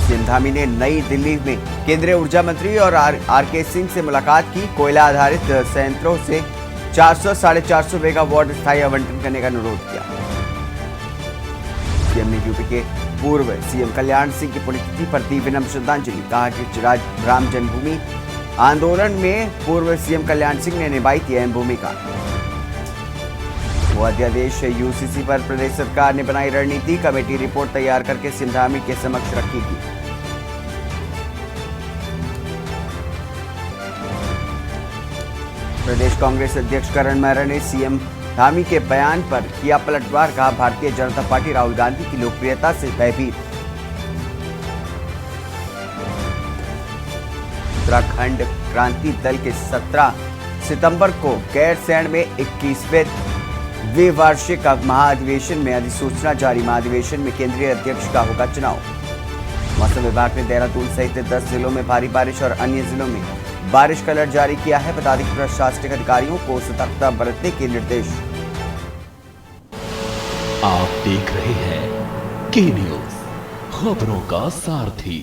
CM Dhami ने नई दिल्ली में केंद्रीय ऊर्जा मंत्री और आर.के. सिंह से मुलाकात की। कोयला आधारित संयंत्रों से 400-450 मेगावाट स्थायी आवंटन करने का अनुरोध किया। सीएम ने यूपी के पूर्व सीएम कल्याण सिंह की पुण्यतिथि पर दी विनम्र श्रद्धांजलि। कहा कि राम जन्मभूमि आंदोलन में पूर्व सीएम कल्याण सिंह ने निभाई थी अहम भूमिका। वो अध्यादेश यूसीसी पर प्रदेश सरकार ने बनाई रणनीति। कमेटी रिपोर्ट तैयार करके सीएम धामी के समक्ष रखेगी। प्रदेश कांग्रेस अध्यक्ष करण मेहरा ने सीएम धामी के बयान पर किया पलटवार। कहा भारतीय जनता पार्टी राहुल गांधी की लोकप्रियता से भयभीत। उत्तराखंड क्रांति दल के 17 सितंबर को गैरसैंण में 21वें द्विवार्षिक महाधिवेशन में अधिसूचना जारी। महाधिवेशन में केंद्रीय अध्यक्ष का होगा चुनाव। मौसम विभाग ने देहरादून सहित 10 जिलों में भारी बारिश और अन्य जिलों में बारिश का अलर्ट जारी किया है। बता दें कि प्रशासनिक अधिकारियों को सतर्कता बरतने के निर्देश। आप देख रहे हैं के न्यूज, खबरों का सारथी।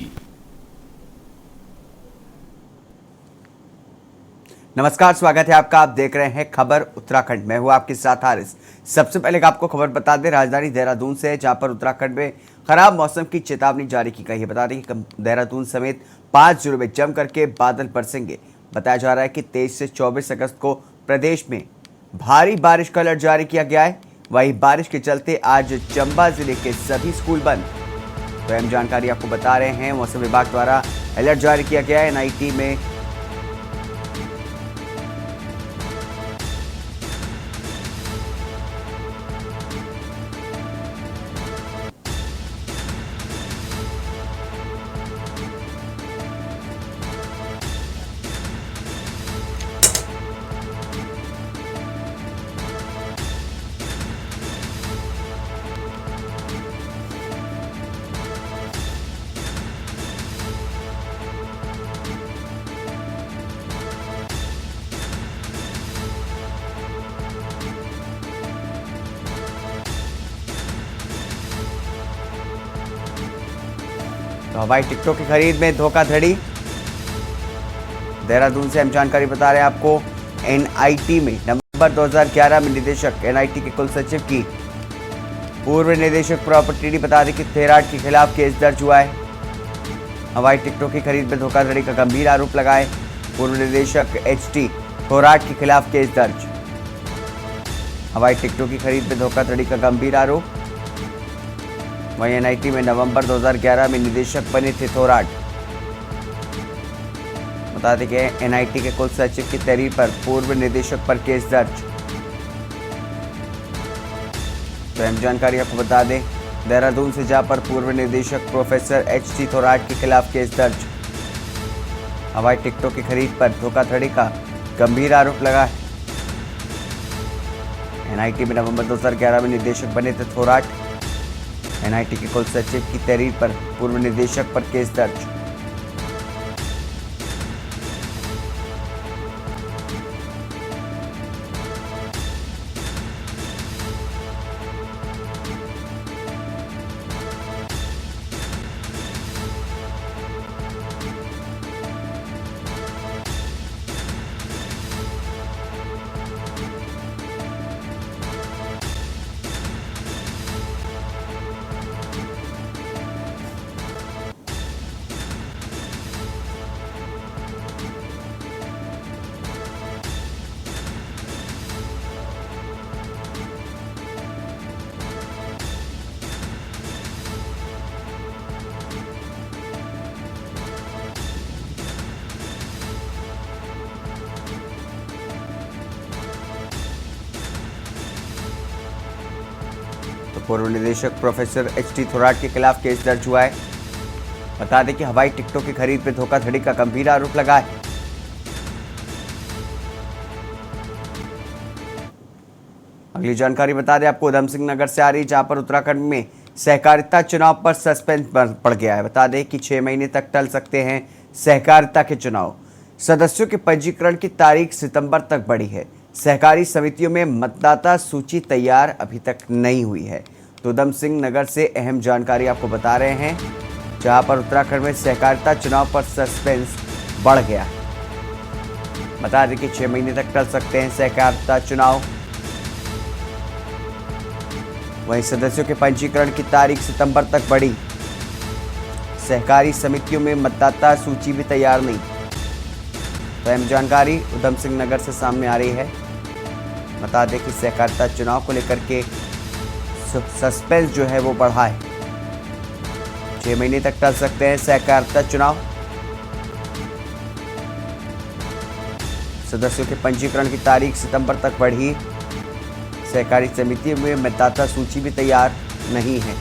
नमस्कार, स्वागत है आपका। आप देख रहे हैं खबर उत्तराखंड। मैं हूं आपके साथ हारिस। सबसे पहले आपको खबर बता दें राजधानी देहरादून से, जहां पर उत्तराखंड में खराब मौसम की चेतावनी जारी की गई है। बता दें कि देहरादून समेत 5 जिलों में जम करके बादल बरसेंगे। बताया जा रहा है कि 23 से 24 अगस्त को प्रदेश में भारी बारिश का अलर्ट जारी किया गया है। वहीं बारिश के चलते आज चंबा जिले के सभी स्कूल बंद। तो अहम जानकारी आपको बता रहे हैं, मौसम विभाग द्वारा अलर्ट जारी किया गया है। एनआईटी में तो हवाई टिकटों की खरीद में धोखाधड़ी। देहरादून से हम जानकारी बता रहे हैं आपको। एनआईटी में नवंबर 2011 में निदेशक एनआईटी के कुल सचिव की पूर्व निदेशक प्रॉपर्टी डी बता दें कि थोराट के खिलाफ केस दर्ज हुआ है। हवाई टिकटों की खरीद में धोखाधड़ी का गंभीर आरोप लगाए पूर्व निदेशक एचटी थोराट के खिलाफ केस दर्ज। हवाई टिकटों की खरीद में धोखाधड़ी का गंभीर आरोप। वहीं एनआईटी में नवंबर 2011 में निदेशक बने थे थोराट। बता दें कि एनआईटी के कुल सचिव की तहरीर पर पूर्व निदेशक पर केस दर्ज। तो अहम जानकारी आपको बता दें, देहरादून से जहां पर पूर्व निदेशक प्रोफेसर एचटी थोराट के खिलाफ केस दर्ज। हवाई टिकटों की खरीद पर धोखाधड़ी का गंभीर आरोप लगा है। एनआईटी में नवंबर 2011 में निदेशक बने थे थोराट। एनआईटी के कुल सचिव की तहरीर पर पूर्व निदेशक पर केस दर्ज। पूर्व निदेशक प्रोफेसर एचटी थोराट के खिलाफ केस दर्ज हुआ है। बता दें कि हवाई टिकटों की खरीद में धोखाधड़ी का गंभीर आरोप लगा है। अगली जानकारी बता दें आपको उधम सिंह नगर से आ रही, जहां पर उत्तराखंड में सहकारिता चुनाव पर सस्पेंस पड़ गया है। बता दें कि 6 महीने तक टल सकते हैं सहकारिता के चुनाव। सदस्यों के पंजीकरण की तारीख सितंबर तक बढ़ी है। सहकारी समितियों में मतदाता सूची तैयार अभी तक नहीं हुई है। तो उधम सिंह नगर से अहम जानकारी आपको बता रहे हैं। जहां पर उत्तराखंड में सहकारिता चुनाव पर सस्पेंस बढ़ गया। बता दें कि 6 महीने तक टल सकते हैं सहकारिता चुनाव। वहीं सदस्यों के पंजीकरण की तारीख सितंबर तक बढ़ी। सहकारी समितियों में मतदाता सूची भी तैयार नहीं। तो अहम जानकारी उधम सिंह नगर से सामने आ रही है। बता दें कि सहकारिता चुनाव को लेकर के सस्पेंस जो है वो बढ़ा है। 6 महीने तक टल सकते हैं सहकारिता चुनाव। सदस्यों के पंजीकरण की तारीख सितंबर तक बढ़ी। सहकारी समितियों में मतदाता सूची भी तैयार नहीं है।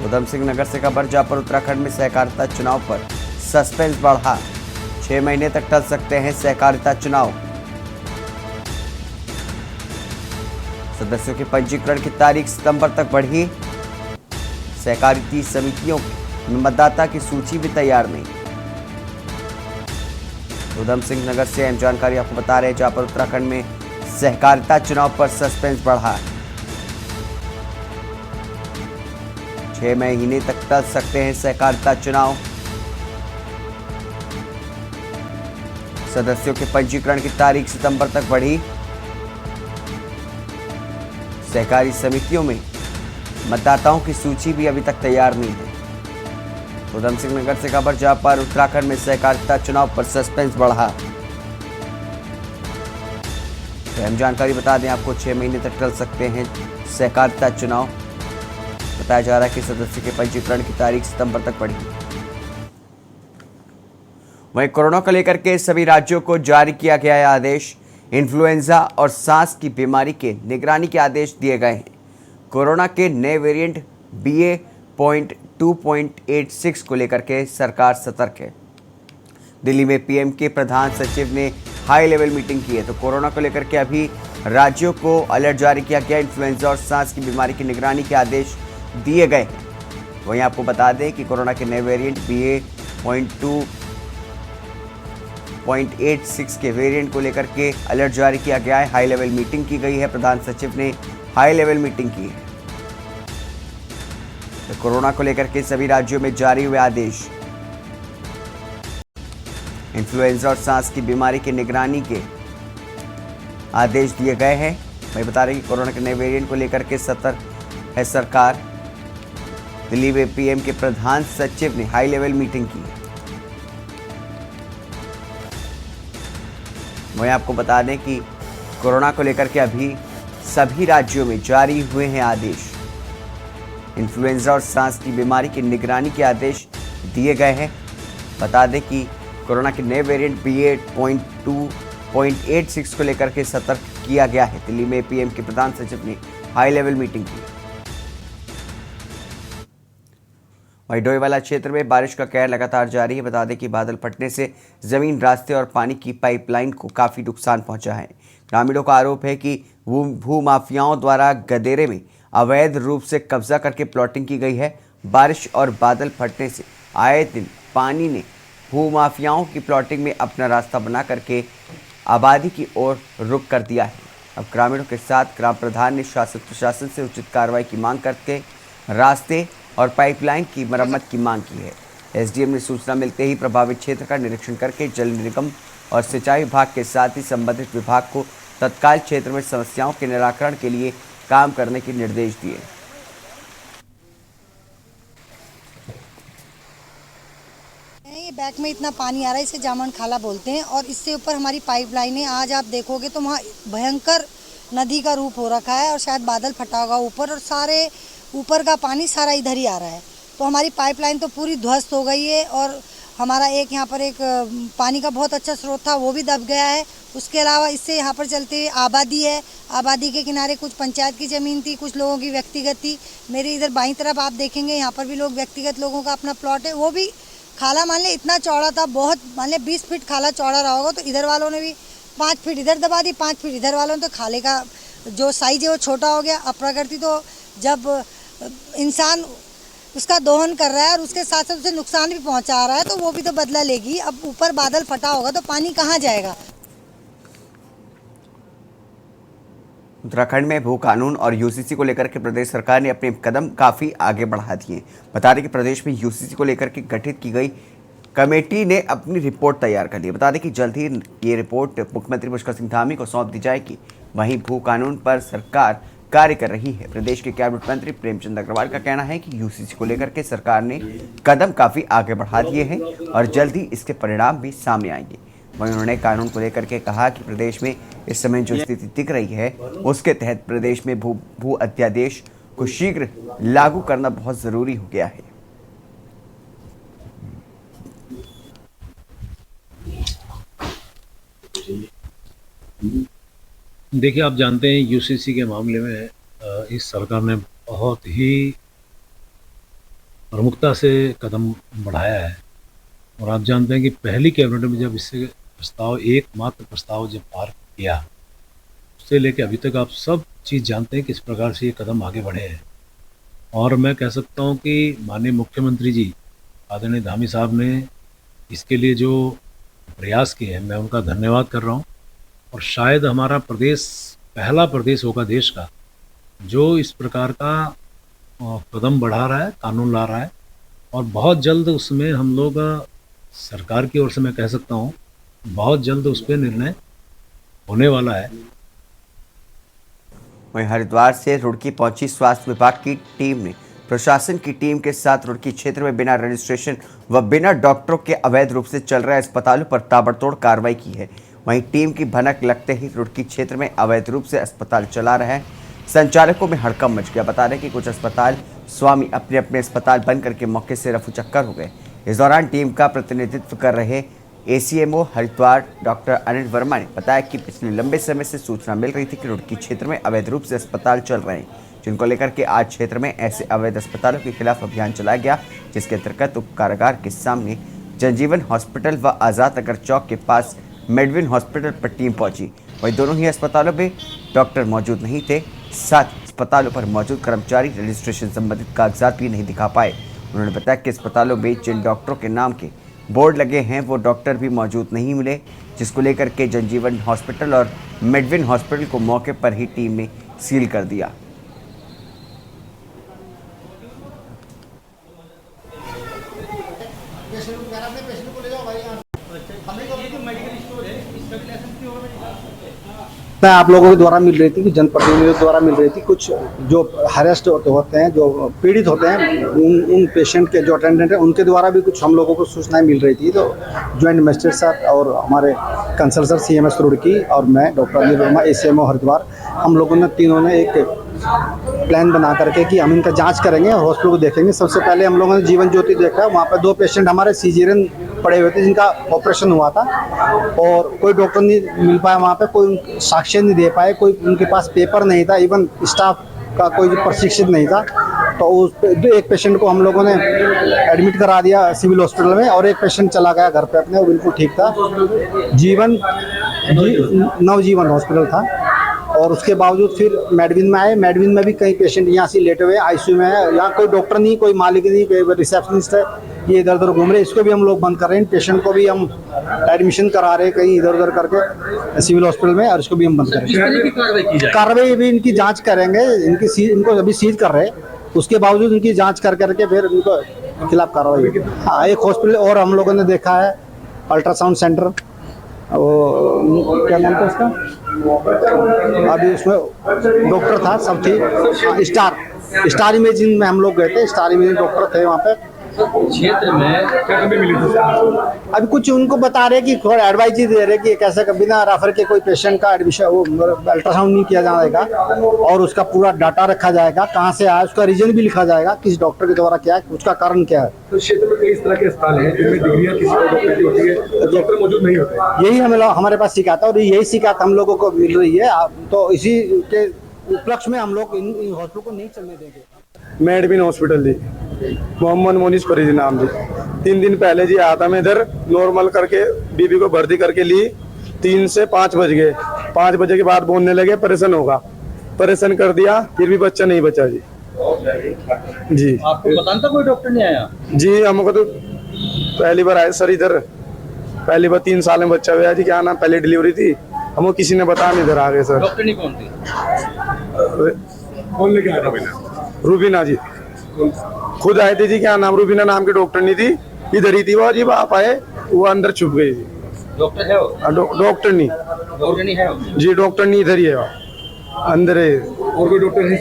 उधम सिंह नगर से खबर, जहां पर उत्तराखंड में सहकारिता चुनाव पर सस्पेंस बढ़ा। 6 महीने तक टल सकते हैं सहकारिता चुनाव। सदस्यों के पंजीकरण की तारीख सितंबर तक बढ़ी। सहकारी समितियों में मतदाता की सूची भी तैयार नहीं। उधम सिंह नगर से अहम जानकारी आपको बता रहे हैं, जहां पर उत्तराखंड में सहकारिता चुनाव पर सस्पेंस बढ़ा। 6 महीने तक टल सकते हैं सहकारिता चुनाव। सदस्यों के पंजीकरण की तारीख सितंबर तक बढ़ी। सहकारी समितियों में मतदाताओं की सूची भी अभी तक तैयार नहीं है। उधम सिंह नगर से खबर, जहां पर उत्तराखंड में सहकारिता चुनाव पर सस्पेंस बढ़ा। अहम जानकारी बता दें आपको, 6 महीने तक टल सकते हैं सहकारिता चुनाव। बताया जा रहा है कि सदस्य के पंजीकरण की तारीख सितंबर तक बढ़ी। वहीं कोरोना को लेकर के सभी राज्यों को जारी किया गया है आदेश। इन्फ्लुएंजा और सांस की बीमारी के निगरानी के आदेश दिए गए हैं। कोरोना के नए वेरिएंट BA.2.86 को लेकर के सरकार सतर्क है। दिल्ली में पीएम के प्रधान सचिव ने हाई लेवल मीटिंग की है। तो कोरोना को लेकर के अभी राज्यों को अलर्ट जारी किया गया। इन्फ्लुएंजा और सांस की बीमारी की निगरानी के आदेश दिए गए हैं। वहीं आपको बता दें कि कोरोना के नए वेरिएंट BA.2.86 के वेरिएंट को लेकर के अलर्ट जारी किया गया है। हाई लेवल मीटिंग की गई है। प्रधान सचिव ने हाई लेवल मीटिंग की है। तो कोरोना को लेकर के सभी राज्यों में जारी हुए आदेश। इन्फ्लुएंजा और सांस की बीमारी की निगरानी के आदेश दिए गए हैं। वही बता रहे हैं कि कोरोना के नए वेरिएंट को लेकर के सतर्क है सरकार। दिल्ली में पीएम के प्रधान सचिव ने हाई लेवल मीटिंग की। वहीं आपको बता दें कि कोरोना को लेकर के अभी सभी राज्यों में जारी हुए हैं आदेश। इन्फ्लुएंजा और सांस की बीमारी की निगरानी के आदेश दिए गए हैं। बता दें कि कोरोना के नए वेरिएंट BA.2.86 को लेकर के सतर्क किया गया है। दिल्ली में पीएम के प्रधान सचिव ने हाई लेवल मीटिंग की। वहीं डोईवाला क्षेत्र में बारिश का कहर लगातार जारी है। बता दें कि बादल फटने से जमीन, रास्ते और पानी की पाइपलाइन को काफ़ी नुकसान पहुंचा है। ग्रामीणों का आरोप है कि भूमाफियाओं द्वारा गदेरे में अवैध रूप से कब्जा करके प्लॉटिंग की गई है। बारिश और बादल फटने से आए दिन पानी ने भूमाफियाओं की प्लॉटिंग में अपना रास्ता बना करके आबादी की ओर रुख कर दिया है। अब ग्रामीणों के साथ ग्राम प्रधान ने शासन प्रशासन से उचित कार्रवाई की मांग करके रास्ते और पाइपलाइन की मरम्मत की मांग की है। एसडीएम ने सूचना मिलते ही प्रभावित क्षेत्र का निरीक्षण करके जल निगम और सिंचाई विभाग के साथ ही संबंधित विभाग को तत्काल क्षेत्र में समस्याओं के निराकरण के लिए काम करने के निर्देश दिए। ये बैक में इतना पानी आ रहा है, इसे जामन खाला बोलते हैं। और इससे ऊपर हमारी पाइपलाइनें, आज आप देखोगे तो वहाँ भयंकर नदी का रूप हो रखा है और शायद बादल फटा होगा ऊपर, और सारे ऊपर का पानी सारा इधर ही आ रहा है। तो हमारी पाइपलाइन तो पूरी ध्वस्त हो गई है। और हमारा एक यहाँ पर एक पानी का बहुत अच्छा स्रोत था, वो भी दब गया है। उसके अलावा इससे यहाँ पर चलते हुए आबादी है। आबादी के किनारे कुछ पंचायत की ज़मीन थी, कुछ लोगों की व्यक्तिगत थी। मेरे इधर बाईं तरफ आप देखेंगे, यहाँ पर भी लोग व्यक्तिगत लोगों का अपना प्लॉट है। वो भी खाला मान ले इतना चौड़ा था, बहुत मान ले 20 फीट खाला चौड़ा रहा होगा। तो इधर वालों ने भी 5 फीट इधर दबा दी, 5 फीट इधर वालों ने। तो खाले का जो साइज है वो छोटा हो गया। अब प्रकृति तो जब इंसान उसका दोहन कर रहा है और उसके साथ साथ उसे नुकसान भी पहुंचा रहा है, तो वो भी तो बदला लेगी। अब ऊपर बादल फटा होगा तो पानी कहाँ जाएगा। उत्तराखंड में भू कानून और यूसीसी को लेकर के प्रदेश सरकार ने अपने कदम काफी आगे बढ़ा दिए। बता दें कि प्रदेश में यूसीसी को लेकर के गठित की गई कमेटी ने अपनी रिपोर्ट तैयार कर ली। बता दें कि जल्द ही ये रिपोर्ट मुख्यमंत्री पुष्कर सिंह धामी को सौंप दी जाएगी। वहीं भू कानून पर सरकार कार्य कर रही है। प्रदेश के कैबिनेट मंत्री प्रेमचंद अग्रवाल का कहना है कि यूसीसी को लेकर के सरकार ने कदम काफी आगे बढ़ा दिए हैं और जल्द ही इसके परिणाम भी सामने आएंगे। वहीं उन्होंने कानून को लेकर के कहा कि प्रदेश में इस समय जो स्थिति दिख रही है उसके तहत प्रदेश में भू अध्यादेश को शीघ्र लागू करना बहुत जरूरी हो गया है। देखिए, आप जानते हैं यूसीसी के मामले में इस सरकार ने बहुत ही प्रमुखता से कदम बढ़ाया है। और आप जानते हैं कि पहली कैबिनेट में जब इससे प्रस्ताव, एकमात्र प्रस्ताव जब पार किया, उससे लेके अभी तक आप सब चीज़ जानते हैं किस प्रकार से ये कदम आगे बढ़े हैं। और मैं कह सकता हूँ कि माननीय मुख्यमंत्री जी आदरणीय धामी साहब ने इसके लिए जो प्रयास किए हैं, मैं उनका धन्यवाद कर रहा हूँ। और शायद हमारा प्रदेश पहला प्रदेश होगा देश का जो इस प्रकार का कदम बढ़ा रहा है, कानून ला रहा है। और बहुत जल्द उसमें हम लोग सरकार की ओर से मैं कह सकता हूँ बहुत जल्द उस पर निर्णय होने वाला है। वहीं हरिद्वार से रुड़की पहुंची स्वास्थ्य विभाग की टीम ने प्रशासन की टीम के साथ रुड़की क्षेत्र में बिना रजिस्ट्रेशन व बिना डॉक्टरों के अवैध रूप से चल रहे अस्पतालों पर ताबड़तोड़ कार्रवाई की है। वहीं टीम की भनक लगते ही रुड़की क्षेत्र में अवैध रूप से अस्पताल चला रहे संचालकों में हड़कंप मच गया। बता रहे कि कुछ अस्पताल स्वामी अपने अपने अस्पताल बंद करके मौके से रफू चक्कर हो गए। इस दौरान टीम का प्रतिनिधित्व कर रहे एसीएमओ हरिद्वार डॉक्टर अनिल वर्मा ने बताया कि पिछले लंबे समय से सूचना मिल रही थी कि रुड़की क्षेत्र में अवैध रूप से अस्पताल चल रहे हैं, जिनको लेकर के आज क्षेत्र में ऐसे अवैध अस्पतालों के खिलाफ अभियान चलाया गया, जिसके अंतर्गत उप कारागार के सामने जनजीवन हॉस्पिटल व आजाद नगर चौक के पास मेडविन हॉस्पिटल पर टीम पहुंची। वहीं दोनों ही अस्पतालों में डॉक्टर मौजूद नहीं थे, साथ अस्पतालों पर मौजूद कर्मचारी रजिस्ट्रेशन संबंधित कागजात भी नहीं दिखा पाए। उन्होंने बताया कि अस्पतालों में जिन डॉक्टरों के नाम के बोर्ड लगे हैं वो डॉक्टर भी मौजूद नहीं मिले, जिसको लेकर के जनजीवन हॉस्पिटल और मेडविन हॉस्पिटल को मौके पर ही टीम ने सील कर दिया। आप लोगों के द्वारा मिल रही थी कि जनप्रतिनिधियों द्वारा मिल रही थी, कुछ जो हरेस्ट होते हैं, जो पीड़ित होते हैं, उन पेशेंट के जो अटेंडेंट हैं उनके द्वारा भी कुछ हम लोगों को सूचनाएं मिल रही थी। तो ज्वाइंट मजिस्ट्रेट सर और हमारे कंसल्ट सर CMS रुड़की और मैं डॉक्टर अनिल वर्मा ACMO हरिद्वार, हम लोगों ने तीनों ने एक प्लान बना करके कि हम इनका जांच करेंगे और हॉस्पिटल को देखेंगे। सबसे पहले हम लोगों ने जीवन ज्योति देखा, वहाँ पर 2 पेशेंट हमारे सीजरियन पड़े हुए थे जिनका ऑपरेशन हुआ था और कोई डॉक्टर नहीं मिल पाया, वहाँ पे कोई साक्ष्य नहीं दे पाए, कोई उनके पास पेपर नहीं था, इवन स्टाफ का कोई प्रशिक्षित नहीं था। तो उस एक पेशेंट को हम लोगों ने एडमिट करा दिया सिविल हॉस्पिटल में और एक पेशेंट चला गया घर पे अपने, वो बिल्कुल ठीक था। नवजीवन हॉस्पिटल था। और उसके बावजूद फिर मेडविन में आए, मेडविन में भी कई पेशेंट यहाँ से लेटे हुए ICU में है। यहाँ कोई डॉक्टर नहीं, कोई मालिक नहीं, कोई रिसेप्शनिस्ट है, ये इधर उधर घूम रहे, इसको भी हम लोग बंद कर रहे हैं। पेशेंट को भी हम एडमिशन करा रहे हैं कहीं इधर उधर करके सिविल हॉस्पिटल में, और इसको भी हम बंद कर रहे हैं। कार्रवाई भी इनकी जाँच करेंगे, इनको अभी सीज कर रहे हैं, उसके बावजूद इनकी जाँच कर करके फिर उनको खिलाफ कार्रवाई। हाँ, एक हॉस्पिटल और हम लोगों ने देखा है, अल्ट्रासाउंड सेंटर, वो क्या नाम था उसका, अभी उसमें डॉक्टर था, सब थी। स्टार इमेजिंग में हम लोग गए थे, स्टार इमेजिंग डॉक्टर थे वहाँ पे। क्षेत्र में क्या कमी मिली थी? अभी कुछ उनको बता रहे कि एडवाइज दे रहे कि कैसे बिना रेफर के कोई पेशेंट का एडमिशन अल्ट्रासाउंड नहीं किया जाएगा और उसका पूरा डाटा रखा जाएगा, कहाँ से आया, उसका रीजन भी लिखा जाएगा, किस डॉक्टर के द्वारा क्या है, उसका कारण क्या है। तो क्षेत्र में कई इस तरह के अस्पताल हैं जिनमें डिग्रियां किसी को डॉक्टर की होती है, डॉक्टर मौजूद नहीं होते। यही हमारे पास शिकायत है और यही शिकायत हम लोगों को मिल रही है। तो इसी के उपलक्ष्य में हम लोग इन हॉस्पिटल को नहीं चलने देंगे। मेडविन हॉस्पिटल जी, मोहम्मद मोनिस फरीद नाम जी। 3 दिन पहले जी आया था, मैं इधर नॉर्मल करके बीबी को भर्ती करके ली। 3 से 5 बज गए, 5 बजे के बाद बोलने लगे ऑपरेशन होगा, ऑपरेशन कर दिया, फिर भी बच्चा नहीं बचा जी। जी आपको पता था कोई डॉक्टर नहीं आया? जी हमको तो पहली बार आए सर इधर, पहली बार 3 साल में बच्चा हुआ जी। क्या नाम, पहले डिलीवरी थी, हमको किसी ने बताया, हम इधर आ गए सर। डॉक्टर नहीं कौन थी? कौन लेके आया था? रूबीना जी खुद आए थे जी। क्या नाम, रूबीना नाम की डॉक्टर नहीं थी, इधर ही थी वो जी। आप आए, वो अंदर छुप गई जी। डॉक्टर है वो? डॉक्टर नहीं है वो? जी, डॉक्टर नहीं, इधर ही है वो, अंदर है। और कोई डॉक्टर है?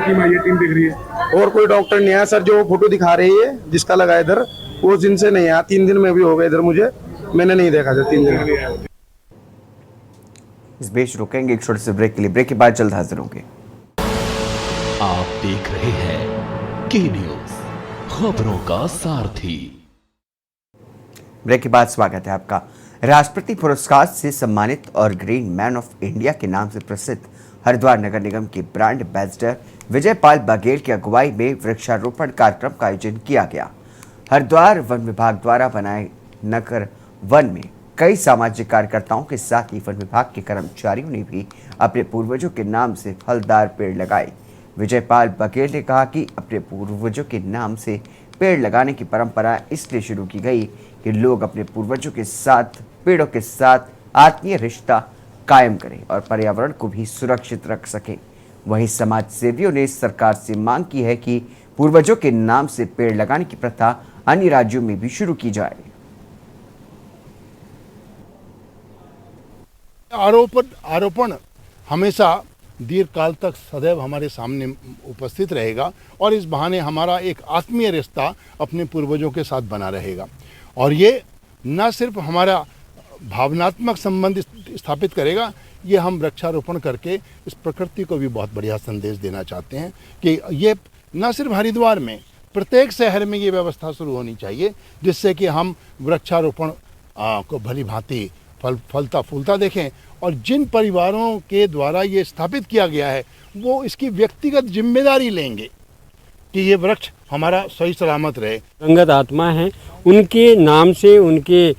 टीम आई है, टीम दिख रही है। और कोई डॉक्टर नहीं है सर। जो फोटो दिखा रही है जिसका लगा इधर, वो दिन से नहीं आया। 3 दिन में भी हो गए इधर, मुझे मैंने नहीं देखा सर 3 दिन। इस बीच रुकेंगे एक छोटे से ब्रेक के लिए। ब्रेक के बाद जल्द हाजिर होंगे। आप देख रहे हैं के न्यूज, खबरों का सारथी। ब्रेक के बाद स्वागत है आपका। राष्ट्रपति पुरस्कार से सम्मानित और ग्रीन मैन ऑफ इंडिया के नाम से प्रसिद्ध हरिद्वार नगर निगम के ब्रांड एम्बेसडर विजय पाल बघेल की अगुवाई में वृक्षारोपण कार्यक्रम का आयोजन किया गया। हरिद्वार वन विभाग द्वारा बनाए नगर वन में कई सामाजिक कार्यकर्ताओं के साथ ही वन विभाग के कर्मचारियों ने भी अपने पूर्वजों के नाम से फलदार पेड़ लगाए। विजय पाल बघेल ने कहा कि अपने पूर्वजों के नाम से पेड़ लगाने की परंपरा इसलिए शुरू की गई कि लोग अपने पूर्वजों के साथ पेड़ों के साथ आत्मीय रिश्ता कायम करें और पर्यावरण को भी सुरक्षित रख सकें। वहीं समाज सेवियों ने सरकार से मांग की है कि पूर्वजों के नाम से पेड़ लगाने की प्रथा अन्य राज्यों में भी शुरू की जाए। आरोपण हमेशा दीर्घकाल तक सदैव हमारे सामने उपस्थित रहेगा और इस बहाने हमारा एक आत्मीय रिश्ता अपने पूर्वजों के साथ बना रहेगा। और ये न सिर्फ हमारा भावनात्मक संबंध स्थापित करेगा, ये हम वृक्षारोपण करके इस प्रकृति को भी बहुत बढ़िया संदेश देना चाहते हैं कि ये न सिर्फ हरिद्वार में, प्रत्येक शहर में ये व्यवस्था शुरू होनी चाहिए, जिससे कि हम वृक्षारोपण को भली भांति फलता फूलता देखें। और जिन परिवारों के द्वारा ये स्थापित किया गया है वो इसकी व्यक्तिगत जिम्मेदारी लेंगे कि ये वृक्ष हमारा सही सलामत रहे। रंगत आत्मा हैं, उनके नाम से, उनके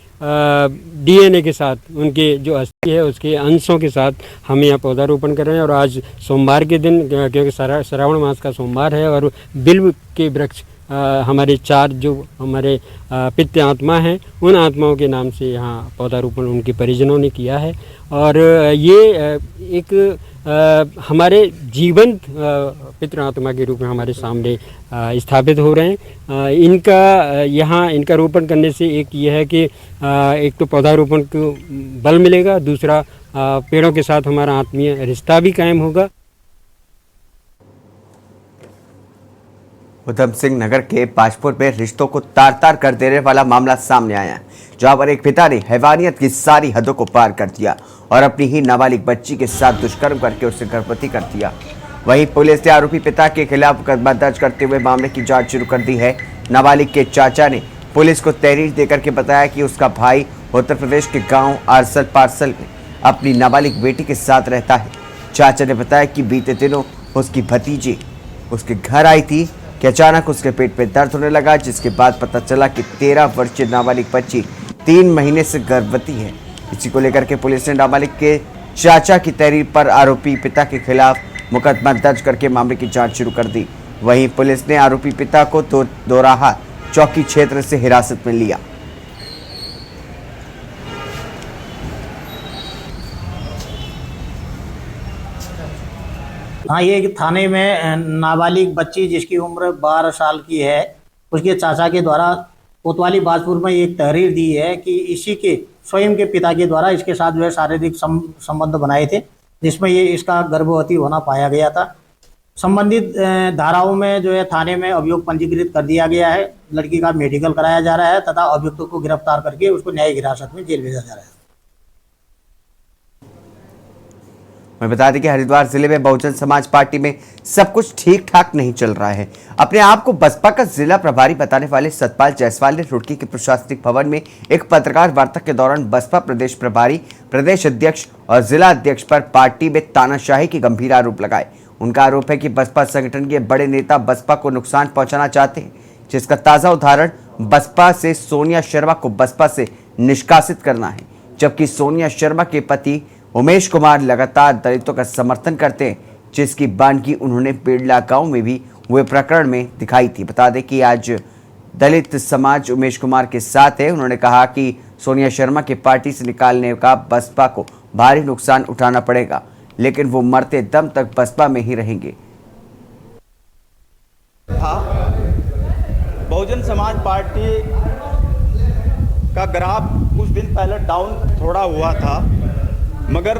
डीएनए के साथ, उनके जो अस्थि है उसके अंशों के साथ हम यहाँ पौधारोपण कर रहे हैं। और आज सोमवार के दिन, क्योंकि श्रावण मास का सोमवार है, और बिल्व के वृक्ष हमारे 4 जो हमारे पितृ आत्मा हैं, उन आत्माओं के नाम से यहाँ पौधारोपण उनके परिजनों ने किया है। और ये एक हमारे जीवंत पितृ आत्मा के रूप में हमारे सामने स्थापित हो रहे हैं। इनका रोपण करने से एक ये है कि एक तो पौधारोपण को बल मिलेगा, दूसरा पेड़ों के साथ हमारा आत्मीय रिश्ता भी कायम होगा। उधम सिंह नगर के पाजपुर में रिश्तों को तार तार कर देने वाला मामला सामने आया है, जहां पर एक पिता ने हैवानियत की सारी हदों को पार कर दिया और अपनी ही नाबालिग बच्ची के साथ दुष्कर्म करके उसे गर्भवती कर दिया। वहीं पुलिस ने आरोपी पिता के खिलाफ मुकदमा दर्ज करते हुए मामले की जांच शुरू कर दी है। नाबालिग के चाचा ने पुलिस को तहरीर देकर के बताया कि उसका भाई उत्तर प्रदेश के गाँव आरसल पार्सल में अपनी नाबालिग बेटी के साथ रहता है। चाचा ने बताया कि बीते दिनों उसकी भतीजी उसके घर आई थी कि अचानक उसके पेट में दर्द होने लगा, जिसके बाद पता चला कि 13 वर्षीय नाबालिग बच्ची 3 महीने से गर्भवती है। इसी को लेकर के पुलिस ने नाबालिग के चाचा की तहरीर पर आरोपी पिता के खिलाफ मुकदमा दर्ज करके मामले की जांच शुरू कर दी। वहीं पुलिस ने आरोपी पिता को दोराहा चौकी क्षेत्र से हिरासत में लिया। हाँ, ये थाने में नाबालिग बच्ची जिसकी उम्र 12 साल की है, उसके चाचा के द्वारा कोतवाली बाजपुर में एक तहरीर दी है कि इसी के स्वयं के पिता के द्वारा इसके साथ जो है शारीरिक संबंध बनाए थे, जिसमें ये इसका गर्भवती होना पाया गया था। संबंधित धाराओं में जो है थाने में अभियोग पंजीकृत कर दिया गया है। लड़की का मेडिकल कराया जा रहा है तथा अभियुक्तों को गिरफ्तार करके उसको न्यायिक हिरासत में जेल भेजा जा रहा है। मैं बता दें कि हरिद्वार जिले में बहुजन समाज पार्टी में सब कुछ ठीक ठाक नहीं चल रहा है। अपने आप को बसपा का जिला प्रभारी बताने वाले सतपाल जायसवाल ने रुड़की के प्रशासनिक भवन में एक पत्रकार वार्ता के दौरान बसपा प्रदेश प्रभारी, प्रदेश अध्यक्ष और जिला अध्यक्ष पर पार्टी में तानाशाही के गंभीर आरोप लगाए। उनका आरोप है कि बसपा संगठन के बड़े नेता बसपा को नुकसान पहुंचाना चाहते हैं, जिसका ताजा उदाहरण बसपा से सोनिया शर्मा को बसपा से निष्कासित करना है, जबकि सोनिया शर्मा के पति उमेश कुमार लगातार दलितों का समर्थन करते हैं, जिसकी बानगी उन्होंने पेड़ला गांव में भी हुए प्रकरण में दिखाई थी। बता दें कि आज दलित समाज उमेश कुमार के साथ है। उन्होंने कहा कि सोनिया शर्मा की पार्टी से निकालने का बसपा को भारी नुकसान उठाना पड़ेगा, लेकिन वो मरते दम तक बसपा में ही रहेंगे। बहुजन समाज पार्टी का ग्राफ कुछ दिन पहले डाउन थोड़ा हुआ था, मगर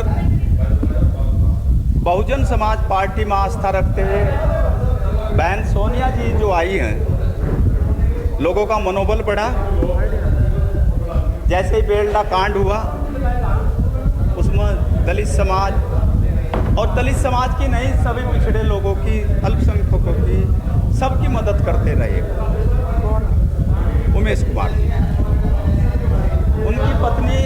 बहुजन समाज पार्टी में आस्था रखते हुए बहन सोनिया जी जो आई हैं, लोगों का मनोबल बढ़ा। जैसे ही बेलडा कांड हुआ उसमें दलित समाज और दलित समाज की नहीं, सभी पिछड़े लोगों की, अल्पसंख्यकों की, सबकी मदद करते रहे। उमेश कुमार उनकी पत्नी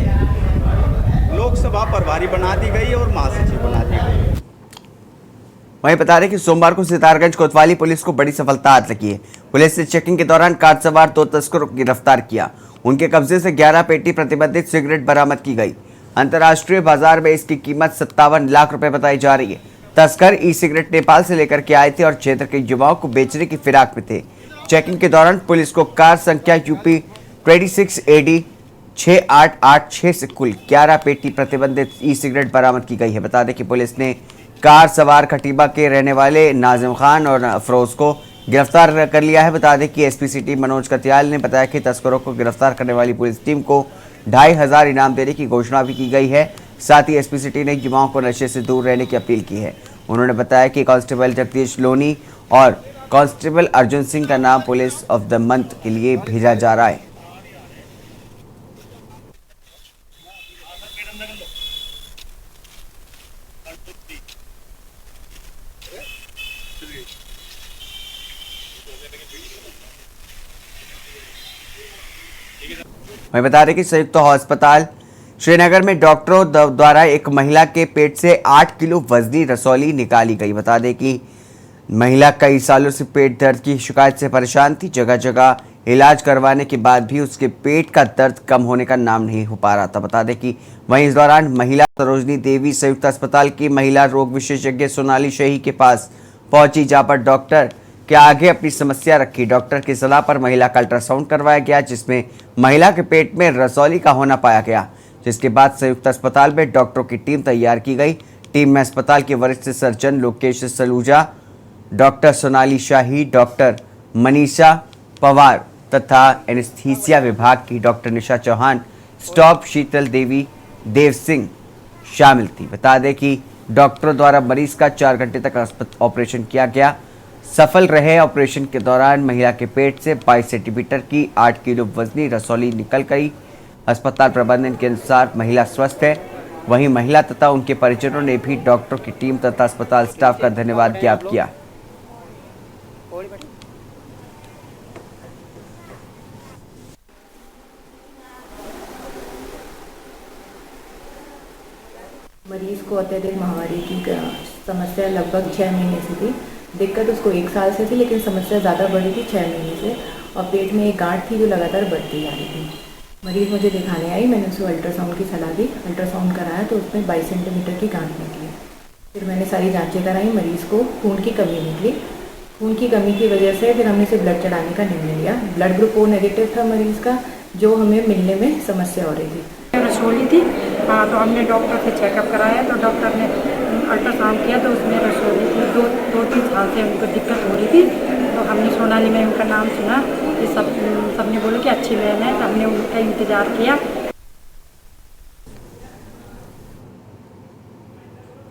लोकसभा प्रभारी बना दी गई और महासचिव बना दी गई। वहीं बता दें कि सोमवार को सितारगंज कोतवाली पुलिस को बड़ी सफलता हाथ लगी है। पुलिस ने चेकिंग के दौरान कार सवार 2 तस्करों को गिरफ्तार किया। उनके कब्जे से 11 पेटी प्रतिबंधित सिगरेट बरामद की गई। अंतर्राष्ट्रीय बाजार में इसकी कीमत 57 लाख रुपए बताई जा रही है। तस्कर ई सिगरेट नेपाल से लेकर के आए थे और क्षेत्र के युवाओं को बेचने की फिराक में थे। चेकिंग के दौरान पुलिस को कार संख्या यूपी 26 AD 6886 से कुल 11 पेटी प्रतिबंधित ई सिगरेट बरामद की गई है। बता दें कि पुलिस ने कार सवार खटीबा के रहने वाले नाजिम खान और अफरोज को गिरफ्तार कर लिया है। बता दें कि एसपी सिटी मनोज कतियाल ने बताया कि तस्करों को गिरफ्तार करने वाली पुलिस टीम को 2500 इनाम देने की घोषणा भी की गई है। साथ ही एसपी सिटी ने युवाओं को नशे से दूर रहने की अपील की है। उन्होंने बताया कि कांस्टेबल जगदीश लोनी और कांस्टेबल अर्जुन सिंह का नाम पुलिस ऑफ द मंथ के लिए भेजा जा रहा है। मैं बता दें कि संयुक्त अस्पताल श्रीनगर में डॉक्टरों द्वारा एक महिला के पेट से 8 किलो वजनी रसौली निकाली गई। बता दें कि महिला कई सालों से पेट दर्द की शिकायत से परेशान थी। जगह जगह इलाज करवाने के बाद भी उसके पेट का दर्द कम होने का नाम नहीं हो पा रहा था। बता दें कि वहीं इस दौरान महिला सरोजनी देवी संयुक्त अस्पताल की महिला रोग विशेषज्ञ सोनाली शाही के पास पहुंची, जहां पर डॉक्टर के आगे अपनी समस्या रखी। डॉक्टर की सलाह पर महिला का अल्ट्रासाउंड करवाया गया, जिसमें महिला के पेट में रसौली का होना पाया गया। जिसके बाद संयुक्त अस्पताल में डॉक्टरों की टीम तैयार की गई। टीम में अस्पताल के वरिष्ठ सर्जन लोकेश सलूजा, डॉक्टर सोनाली शाही, डॉक्टर मनीषा पवार तथा एनेस्थीसिया विभाग की डॉक्टर निशा चौहान, स्टॉप शीतल देवी, देव सिंह शामिल थी। बता दें कि डॉक्टरों द्वारा मरीज का 4 घंटे तक ऑपरेशन किया गया। सफल रहे ऑपरेशन के दौरान महिला के पेट से 22 सेंटीमीटर की 8 किलो वजनी रसौली निकल गई। अस्पताल प्रबंधन के अनुसार महिला स्वस्थ है। वहीं महिला तथा उनके परिजनों ने भी डॉक्टरों की टीम तथा अस्पताल स्टाफ का धन्यवाद ज्ञापित किया। मरीज को अत्यधिक महामारी की समस्या लगभग 6 महीने से थी। दिक्कत उसको 1 साल से थी, लेकिन समस्या ज़्यादा बढ़ी थी 6 महीने से, और पेट में एक गांठ थी जो लगातार बढ़ती जा रही थी। मरीज़ मुझे दिखाने आई, मैंने उसको अल्ट्रासाउंड की सलाह दी। अल्ट्रासाउंड कराया तो उसमें 22 सेंटीमीटर की गांठ निकली। फिर मैंने सारी जांचें कराई, मरीज़ को खून की कमी निकली। खून की कमी की वजह से फिर हमने इसे ब्लड चढ़ाने का निर्णय लिया। ब्लड ग्रुप O नेगेटिव था मरीज़ का, जो हमें मिलने में समस्या हो रही थी। रसौली थी, हाँ, तो हमने डॉक्टर से चेकअप कराया, तो डॉक्टर ने अल्ट्रासाउंड किया तो उसमें रसौली थी। 2-3 साल से उनको दिक्कत हो रही थी, तो हमने सोनाली मैम का नाम सुना कि सबने बोला कि अच्छी मैम है, तो हमने उनका इंतज़ार किया।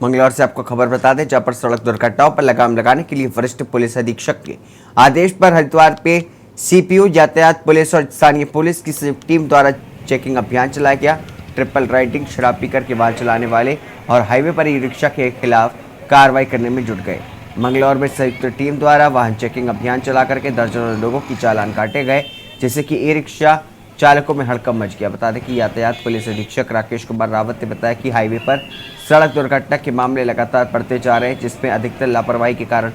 मंगलौर से आपको खबर बता दें, जहां पर सड़क दुर्घटनाओं पर लगाम लगाने के लिए वरिष्ठ पुलिस अधीक्षक के आदेश पर हरिद्वार पे CPO यातायात पुलिस और स्थानीय पुलिस की संयुक्त टीम द्वारा चेकिंग अभियान चलाया गया। ट्रिपल राइडिंग, शराब पीकर के वाहन चलाने वाले और हाईवे पर ई रिक्शा के खिलाफ कार्रवाई करने में जुट गए। मंगलौर में संयुक्त टीम द्वारा वाहन चेकिंग अभियान चला करके दर्जनों लोगों की चालान काटे गए, जिससे कि ई रिक्शा चालकों में हड़कंप मच गया। बता दें कि यातायात पुलिस अधीक्षक राकेश कुमार रावत ने बताया कि हाईवे पर सड़क दुर्घटना के मामले लगातार बढ़ते जा रहे हैं, जिसमें अधिकतर लापरवाही के कारण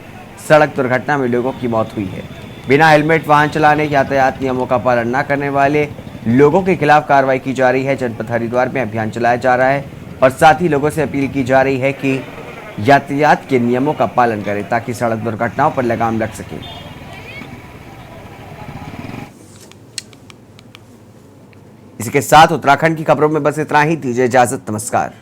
सड़क दुर्घटना में लोगों की मौत हुई है। बिना हेलमेट वाहन चलाने, यातायात नियमों का पालन न करने वाले लोगों के खिलाफ कार्रवाई की जा रही है। जनपद हरिद्वार में अभियान चलाया जा रहा है और साथ ही लोगों से अपील की जा रही है कि यातायात के नियमों का पालन करें, ताकि सड़क दुर्घटनाओं पर लगाम लग सके। इसी के साथ उत्तराखंड की खबरों में बस इतना ही। दीजिए इजाजत, नमस्कार।